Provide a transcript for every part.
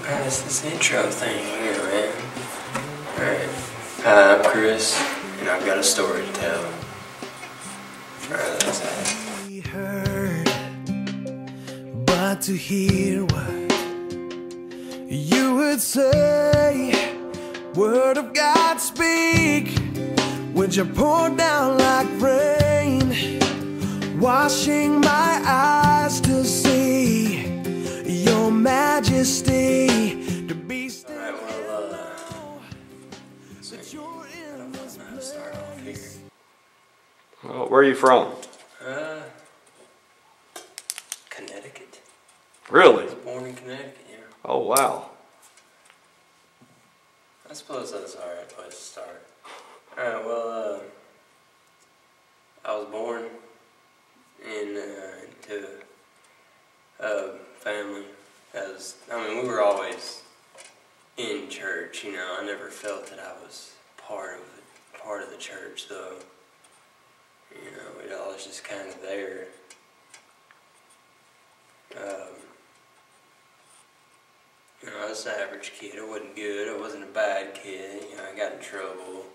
Pass this intro thing here, man. Alright. Hi, I'm Chris, and I've got a story to tell. Alright, that's that. But to hear what you would say, word of God speak, would you pour down like rain, washing my eyes to see your majesty, to be still. Alright, well, I don't know how to start off here. Well, where are you from? Connecticut. Really? I was born in Connecticut, yeah. Oh, wow. I suppose that's an alright place to start. Alright, well, I was born into a family we were always in church, you know. I never felt that I was part of the church, though. You know, it all was just kind of there. You know, I was an average kid. I wasn't good. I wasn't a bad kid. You know, I got in trouble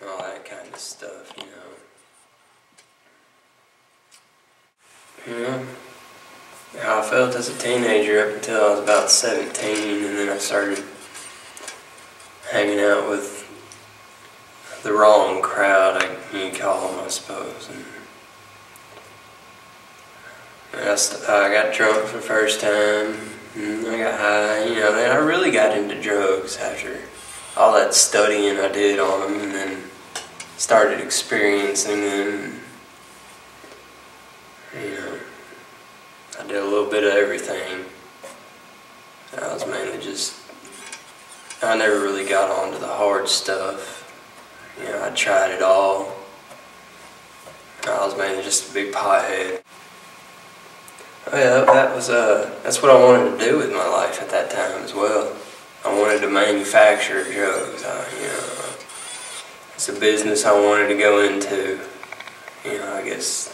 and all that kind of stuff, you know. You know, how I felt as a teenager up until I was about 17, and then I started hanging out with the wrong crowd, you'd call them, I suppose. And I got drunk for the first time, and I got high, you know, and I really got into drugs after all that studying I did on them, and then started experiencing them. You know, I did a little bit of everything. I was mainly I never really got onto the hard stuff. You know, I tried it all. I was mainly just a big pothead. Oh yeah, that's what I wanted to do with my life at that time as well. I wanted to manufacture drugs. You know, it's a business I wanted to go into. You know, I guess.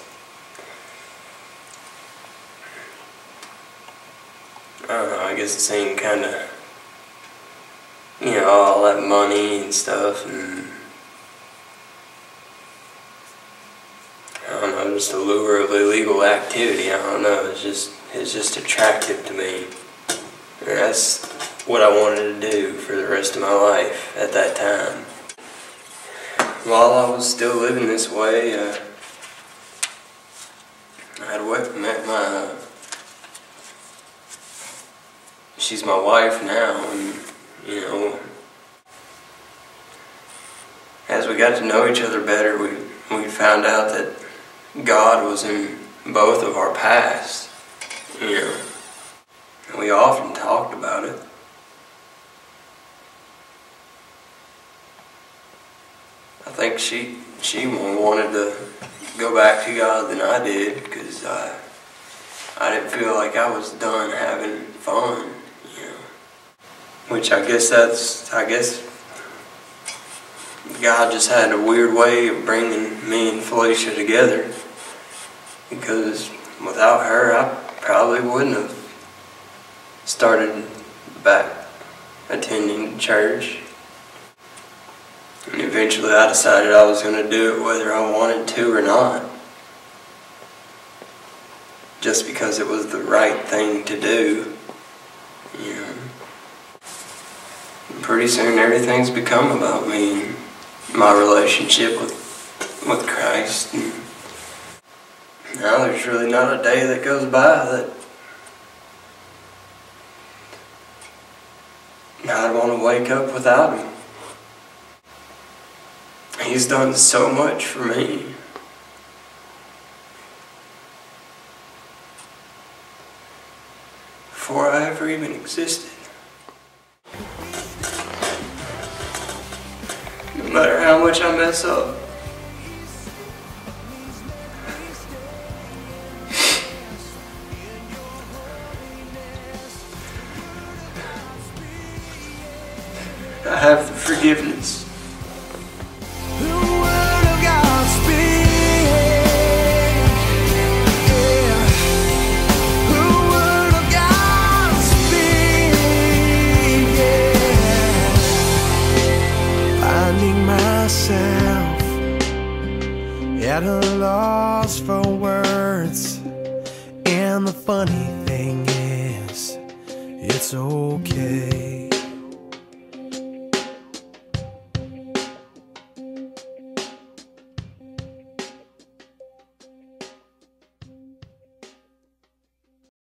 I don't know, I guess it seemed kind of, you know, all that money and stuff, and I don't know, just the lure of illegal activity. I don't know, it's just attractive to me. And that's what I wanted to do for the rest of my life at that time. While I was still living this way, I had met she's my wife now, and, you know, as we got to know each other better, we found out that God was in both of our pasts, you know, and we often talked about it. I think she more wanted to go back to God than I did, because I didn't feel like I was done having fun. Which I guess God just had a weird way of bringing me and Felicia together, because without her I probably wouldn't have started back attending church. And eventually I decided I was going to do it whether I wanted to or not, just because it was the right thing to do, you know. Pretty soon everything's become about me and my relationship with Christ. And now there's really not a day that goes by that I'd want to wake up without him. He's done so much for me. Before I ever even existed. No matter how much I mess up, I have the forgiveness. The word of God. lost for words, and the funny thing is, it's okay.